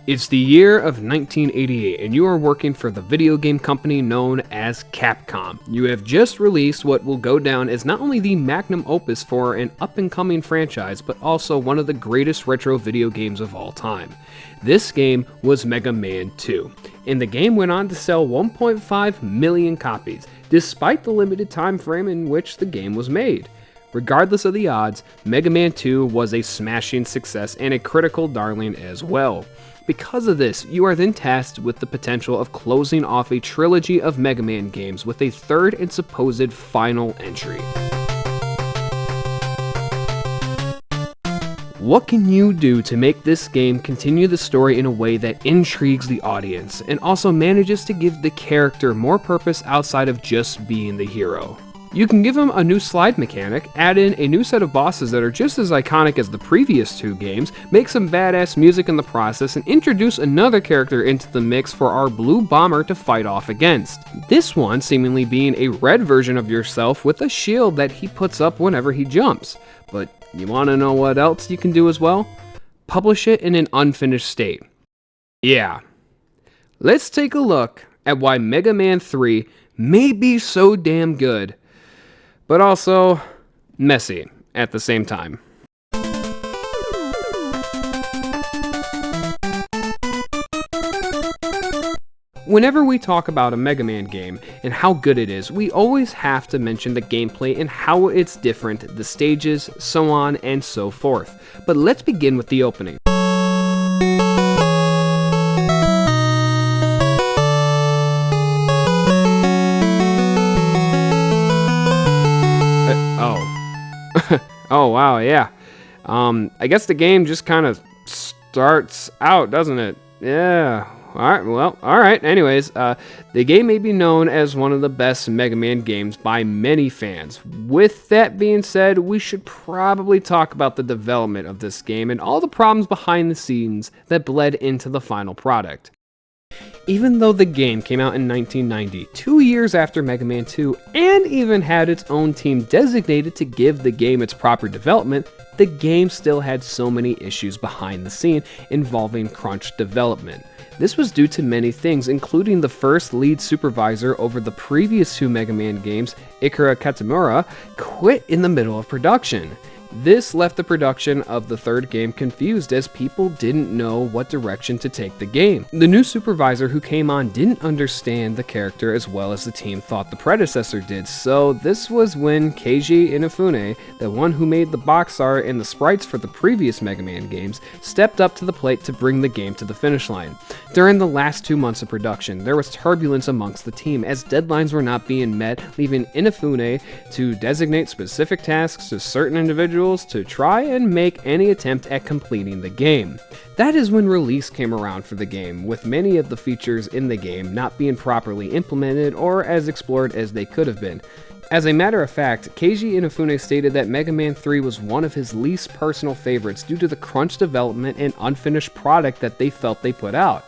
It's the year of 1988, and you are working for the video game company known as Capcom. You have just released what will go down as not only the magnum opus for an up-and-coming franchise, but also one of the greatest retro video games of all time. This game was Mega Man 2, and the game went on to sell 1.5 million copies, despite the limited time frame in which the game was made. Regardless of the odds, Mega Man 2 was a smashing success and a critical darling as well. Because of this, you are then tasked with the potential of closing off a trilogy of Mega Man games with a third and supposed final entry. What can you do to make this game continue the story in a way that intrigues the audience, and also manages to give the character more purpose outside of just being the hero? You can give him a new slide mechanic, add in a new set of bosses that are just as iconic as the previous two games, make some badass music in the process, and introduce another character into the mix for our blue bomber to fight off against. This one seemingly being a red version of yourself with a shield that he puts up whenever he jumps. But you want to know what else you can do as well? Publish it in an unfinished state. Yeah. Let's take a look at why Mega Man 3 may be so damn good, but also messy at the same time. Whenever we talk about a Mega Man game and how good it is, we always have to mention the gameplay and how it's different, the stages, so on and so forth. But let's begin with the opening. Oh wow, yeah. I guess the game just kind of starts out, doesn't it? Yeah. Alright. Anyways, the game may be known as one of the best Mega Man games by many fans. With that being said, we should probably talk about the development of this game and all the problems behind the scenes that bled into the final product. Even though the game came out in 1990, 2 years after Mega Man 2, and even had its own team designated to give the game its proper development, the game still had so many issues behind the scene involving crunch development. This was due to many things, including the first lead supervisor over the previous two Mega Man games, Ikura Katamura, quit in the middle of production. This left the production of the third game confused as people didn't know what direction to take the game. The new supervisor who came on didn't understand the character as well as the team thought the predecessor did, so this was when Keiji Inafune, the one who made the box art and the sprites for the previous Mega Man games, stepped up to the plate to bring the game to the finish line. During the last 2 months of production, there was turbulence amongst the team as deadlines were not being met, leaving Inafune to designate specific tasks to certain individuals to try and make any attempt at completing the game. That is when release came around for the game, with many of the features in the game not being properly implemented or as explored as they could have been. As a matter of fact, Keiji Inafune stated that Mega Man 3 was one of his least personal favorites due to the crunch development and unfinished product that they felt they put out.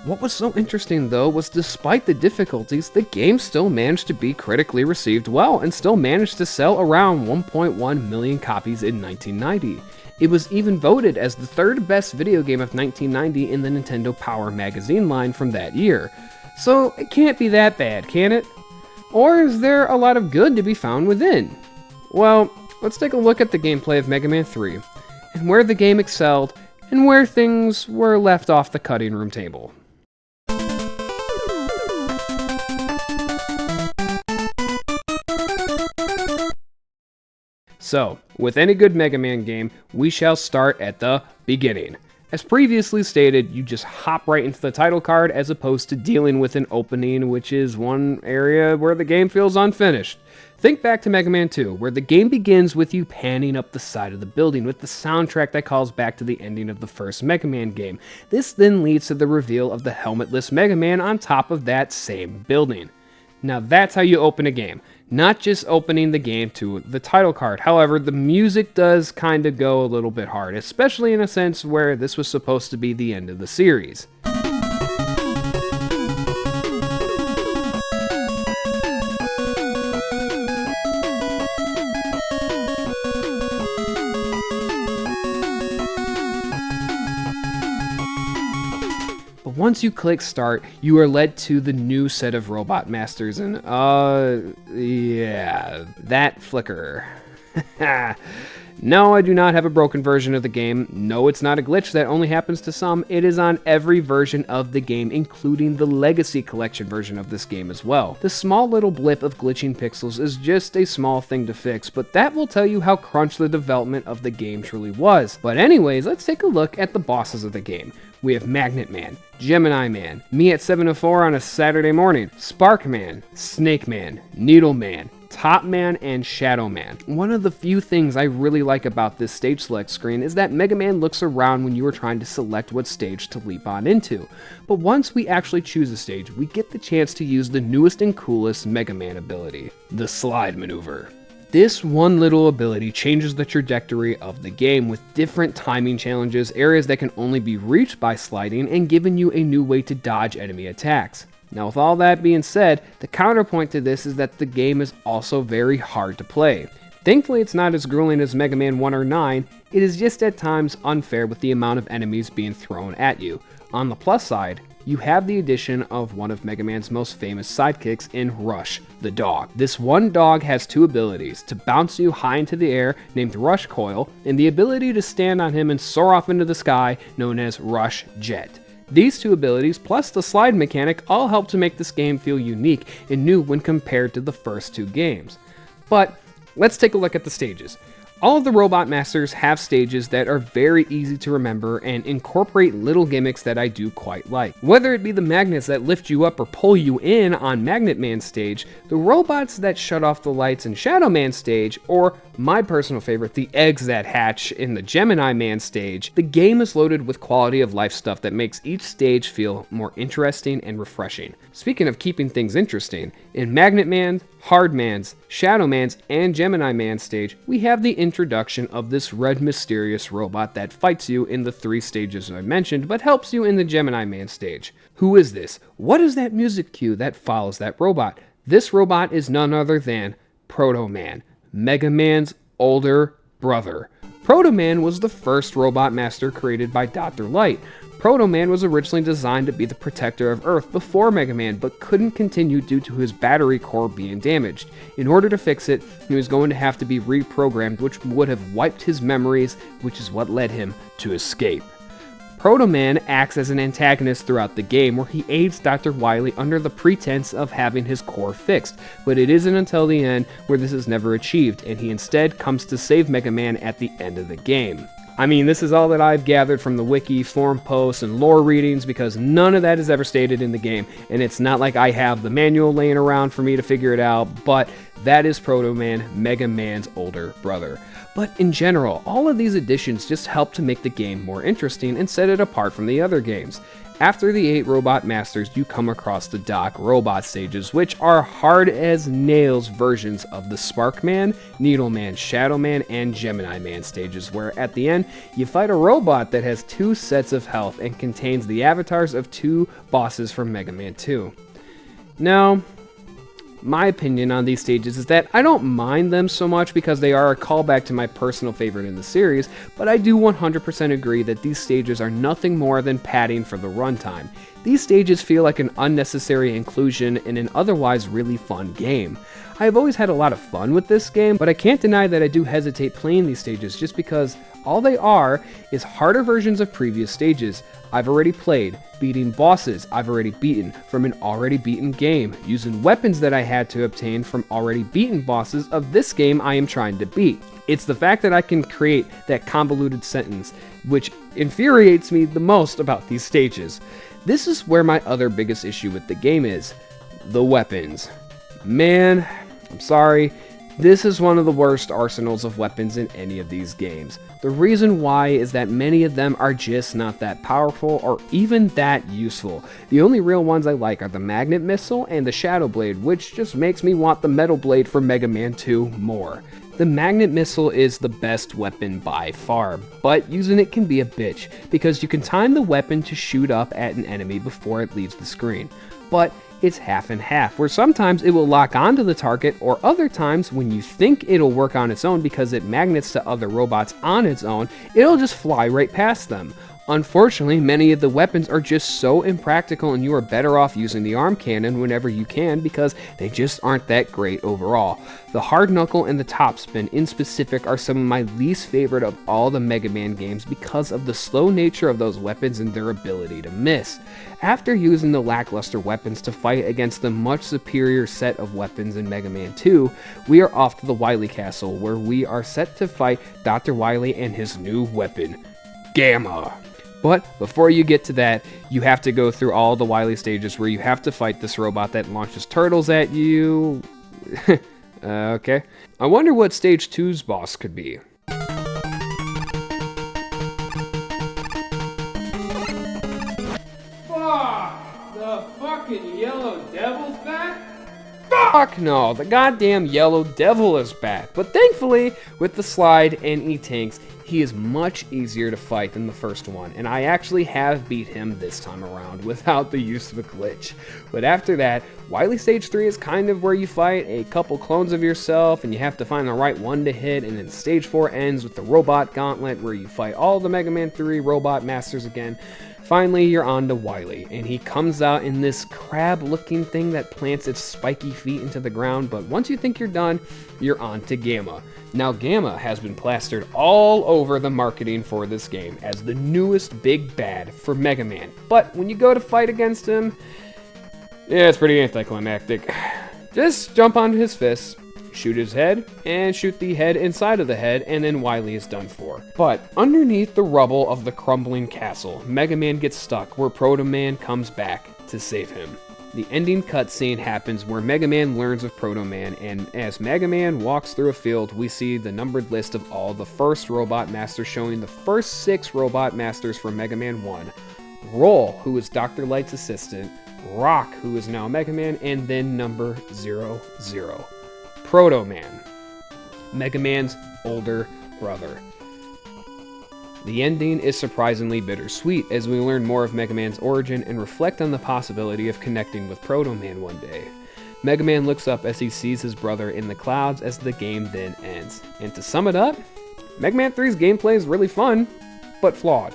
What was so interesting though was despite the difficulties, the game still managed to be critically received well and still managed to sell around 1.1 million copies in 1990. It was even voted as the third best video game of 1990 in the Nintendo Power magazine line from that year. So it can't be that bad, can it? Or is there a lot of good to be found within? Well, let's take a look at the gameplay of Mega Man 3, and where the game excelled, and where things were left off the cutting room table. So, with any good Mega Man game, we shall start at the beginning. As previously stated, you just hop right into the title card as opposed to dealing with an opening, which is one area where the game feels unfinished. Think back to Mega Man 2, where the game begins with you panning up the side of the building with the soundtrack that calls back to the ending of the first Mega Man game. This then leads to the reveal of the helmetless Mega Man on top of that same building. Now that's how you open a game, not just opening the game to the title card. However, the music does kind of go a little bit hard, especially in a sense where this was supposed to be the end of the series. Once you click start, you are led to the new set of robot masters, and yeah, that flicker. No, I do not have a broken version of the game. No, it's not a glitch that only happens to some. It is on every version of the game, including the Legacy Collection version of this game as well. The small little blip of glitching pixels is just a small thing to fix, but that will tell you how crunched the development of the game truly was. But anyways, let's take a look at the bosses of the game. We have Magnet Man, Gemini Man, me at 7:04 on a Saturday morning, Spark Man, Snake Man, Needle Man, Top Man, and Shadow Man. One of the few things I really like about this stage select screen is that Mega Man looks around when you are trying to select what stage to leap on into. But once we actually choose a stage, we get the chance to use the newest and coolest Mega Man ability, the Slide Maneuver. This one little ability changes the trajectory of the game with different timing challenges, areas that can only be reached by sliding, and giving you a new way to dodge enemy attacks. Now, with all that being said, the counterpoint to this is that the game is also very hard to play. Thankfully, it's not as grueling as Mega Man 1 or 9, it is just at times unfair with the amount of enemies being thrown at you. On the plus side, you have the addition of one of Mega Man's most famous sidekicks in Rush, the dog. This one dog has two abilities, to bounce you high into the air, named Rush Coil, and the ability to stand on him and soar off into the sky, known as Rush Jet. These two abilities, plus the slide mechanic, all help to make this game feel unique and new when compared to the first two games. But let's take a look at the stages. All of the Robot Masters have stages that are very easy to remember and incorporate little gimmicks that I do quite like. Whether it be the magnets that lift you up or pull you in on Magnet Man stage, the robots that shut off the lights in Shadow Man stage, or my personal favorite, the eggs that hatch in the Gemini Man stage, the game is loaded with quality of life stuff that makes each stage feel more interesting and refreshing. Speaking of keeping things interesting, in Magnet Man, Hard Man's, Shadow Man's, and Gemini Man stage, we have the introduction of this red mysterious robot that fights you in the three stages I mentioned, but helps you in the Gemini Man stage. Who is this? What is that music cue that follows that robot? This robot is none other than Proto Man, Mega Man's older brother. Proto Man was the first Robot Master created by Dr. Light. Proto Man was originally designed to be the protector of Earth before Mega Man, but couldn't continue due to his battery core being damaged. In order to fix it, he was going to have to be reprogrammed, which would have wiped his memories, which is what led him to escape. Proto Man acts as an antagonist throughout the game, where he aids Dr. Wily under the pretense of having his core fixed, but it isn't until the end where this is never achieved, and he instead comes to save Mega Man at the end of the game. I mean, this is all that I've gathered from the wiki, forum posts, and lore readings, because none of that is ever stated in the game, and it's not like I have the manual laying around for me to figure it out, but that is Proto Man, Mega Man's older brother. But in general, all of these additions just help to make the game more interesting and set it apart from the other games. After the 8 Robot Masters, you come across the Doc Robot stages, which are hard as nails versions of the Spark Man, Needle Man, Shadow Man, and Gemini Man stages, where at the end, you fight a robot that has 2 sets of health and contains the avatars of 2 bosses from Mega Man 2. Now, my opinion on these stages is that I don't mind them so much because they are a callback to my personal favorite in the series, but I do 100% agree that these stages are nothing more than padding for the runtime. These stages feel like an unnecessary inclusion in an otherwise really fun game. I have always had a lot of fun with this game, but I can't deny that I do hesitate playing these stages just because all they are is harder versions of previous stages I've already played, beating bosses I've already beaten from an already beaten game, using weapons that I had to obtain from already beaten bosses of this game I am trying to beat. It's the fact that I can create that convoluted sentence which infuriates me the most about these stages. This is where my other biggest issue with the game is: the weapons. Man, I'm sorry, this is one of the worst arsenals of weapons in any of these games. The reason why is that many of them are just not that powerful or even that useful. The only real ones I like are the Magnet Missile and the Shadow Blade, which just makes me want the Metal Blade from Mega Man 2 more. The Magnet Missile is the best weapon by far, but using it can be a bitch, because you can time the weapon to shoot up at an enemy before it leaves the screen. But it's half and half, where sometimes it will lock onto the target, or other times when you think it'll work on its own because it magnets to other robots on its own, it'll just fly right past them. Unfortunately, many of the weapons are just so impractical and you are better off using the arm cannon whenever you can because they just aren't that great overall. The hard knuckle and the top spin in specific are some of my least favorite of all the Mega Man games because of the slow nature of those weapons and their ability to miss. After using the lackluster weapons to fight against the much superior set of weapons in Mega Man 2, we are off to the Wily Castle where we are set to fight Dr. Wily and his new weapon, Gamma. But before you get to that, you have to go through all the Wily stages where you have to fight this robot that launches turtles at you. Okay. I wonder what stage 2's boss could be. Fuck! The fucking Yellow Devil's back? Fuck no, the goddamn Yellow Devil is back. But thankfully, with the slide and E-Tanks, he is much easier to fight than the first one, and I actually have beat him this time around without the use of a glitch. But after that, Wily Stage 3 is kind of where you fight a couple clones of yourself and you have to find the right one to hit, and then Stage 4 ends with the Robot Gauntlet where you fight all the Mega Man 3 Robot Masters again. Finally, you're on to Wily, and he comes out in this crab-looking thing that plants its spiky feet into the ground, but once you think you're done, you're on to Gamma. Now, Gamma has been plastered all over the marketing for this game as the newest big bad for Mega Man, but when you go to fight against him, yeah, it's pretty anticlimactic. Just jump onto his fists, shoot his head, and shoot the head inside of the head, and then Wily is done for. But underneath the rubble of the crumbling castle, Mega Man gets stuck where Proto Man comes back to save him. The ending cutscene happens where Mega Man learns of Proto Man, and as Mega Man walks through a field, we see the numbered list of all the first Robot Masters showing the first 6 Robot Masters from Mega Man 1. Roll, who is Dr. Light's assistant, Rock, who is now Mega Man, and then number 00. Proto Man, Mega Man's older brother. The ending is surprisingly bittersweet as we learn more of Mega Man's origin and reflect on the possibility of connecting with Proto Man one day. Mega Man looks up as he sees his brother in the clouds as the game then ends. And to sum it up, Mega Man 3's gameplay is really fun, but flawed.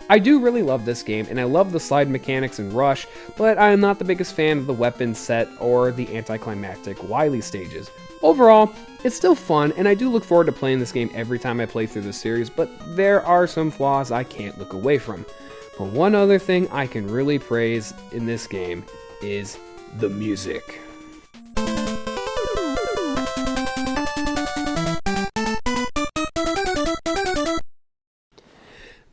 I do really love this game, and I love the slide mechanics in Rush, but I am not the biggest fan of the weapons set or the anticlimactic Wily stages. Overall, it's still fun, and I do look forward to playing this game every time I play through the series, but there are some flaws I can't look away from. But one other thing I can really praise in this game is the music.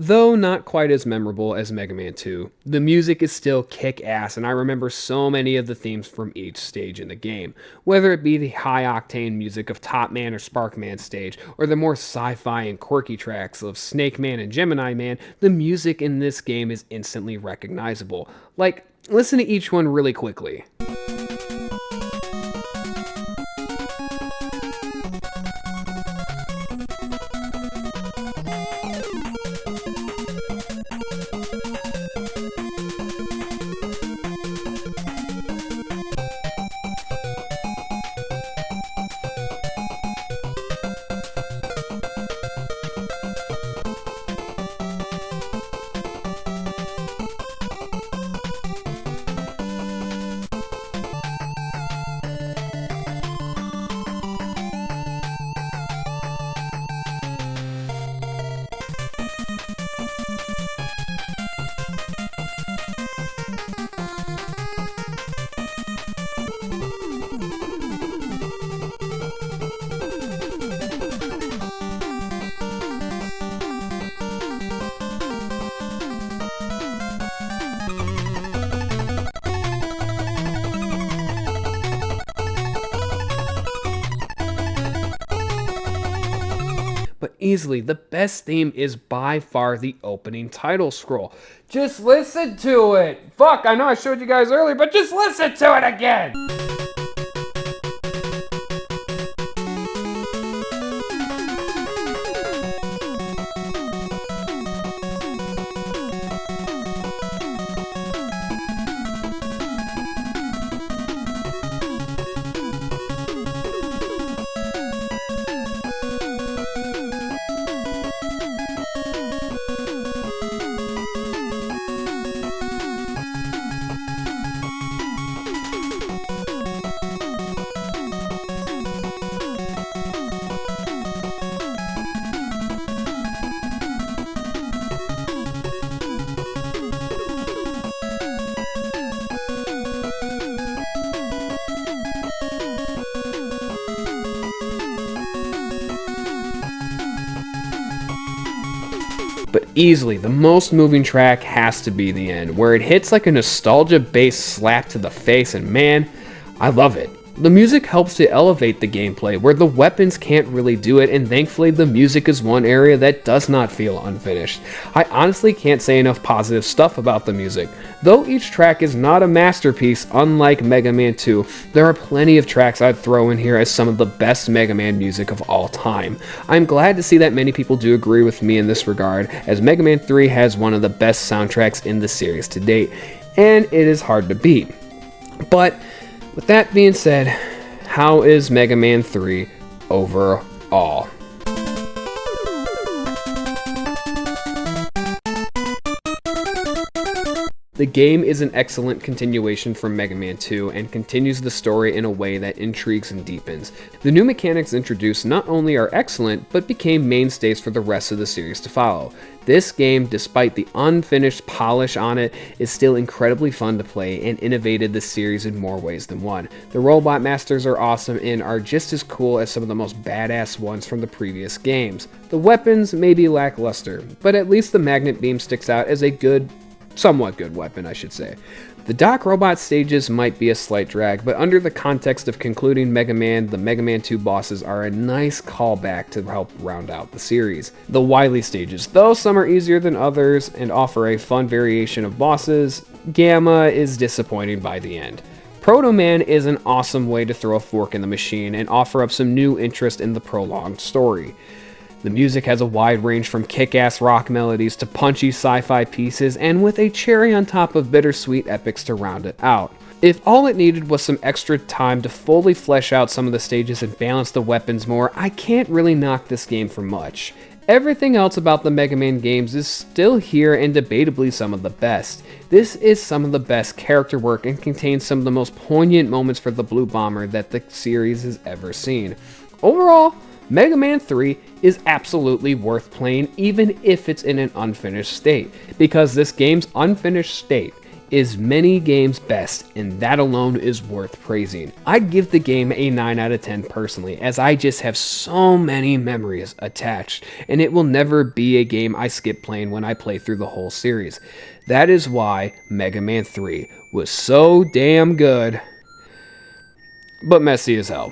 Though not quite as memorable as Mega Man 2, the music is still kick-ass, and I remember so many of the themes from each stage in the game. Whether it be the high-octane music of Top Man or Spark Man stage, or the more sci-fi and quirky tracks of Snake Man and Gemini Man, the music in this game is instantly recognizable. Like, listen to each one really quickly. But easily, the best theme is by far the opening title scroll. Just listen to it! Fuck, I know I showed you guys earlier, but just listen to it again! But easily, the most moving track has to be the end, where it hits like a nostalgia-based slap to the face, and man, I love it. The music helps to elevate the gameplay, where the weapons can't really do it, and thankfully the music is one area that does not feel unfinished. I honestly can't say enough positive stuff about the music. Though each track is not a masterpiece, unlike Mega Man 2, there are plenty of tracks I'd throw in here as some of the best Mega Man music of all time. I'm glad to see that many people do agree with me in this regard, as Mega Man 3 has one of the best soundtracks in the series to date, and it is hard to beat. But with that being said, how is Mega Man 3 overall? The game is an excellent continuation from Mega Man 2 and continues the story in a way that intrigues and deepens. The new mechanics introduced not only are excellent, but became mainstays for the rest of the series to follow. This game, despite the unfinished polish on it, is still incredibly fun to play and innovated the series in more ways than one. The Robot Masters are awesome and are just as cool as some of the most badass ones from the previous games. The weapons may be lackluster, but at least the Magnet Beam sticks out as a somewhat good weapon, I should say. The Doc Robot stages might be a slight drag, but under the context of concluding Mega Man, the Mega Man 2 bosses are a nice callback to help round out the series. The Wily stages, though some are easier than others and offer a fun variation of bosses, Gamma is disappointing by the end. Proto Man is an awesome way to throw a fork in the machine and offer up some new interest in the prolonged story. The music has a wide range from kick-ass rock melodies to punchy sci-fi pieces, and with a cherry on top of bittersweet epics to round it out. If all it needed was some extra time to fully flesh out some of the stages and balance the weapons more, I can't really knock this game for much. Everything else about the Mega Man games is still here and debatably some of the best. This is some of the best character work and contains some of the most poignant moments for the Blue Bomber that the series has ever seen. Overall, Mega Man 3 is absolutely worth playing even if it's in an unfinished state, because this game's unfinished state is many games' best, and that alone is worth praising. I'd give the game a 9 out of 10 personally, as I just have so many memories attached, and it will never be a game I skip playing when I play through the whole series. That is why Mega Man 3 was so damn good, but messy as hell.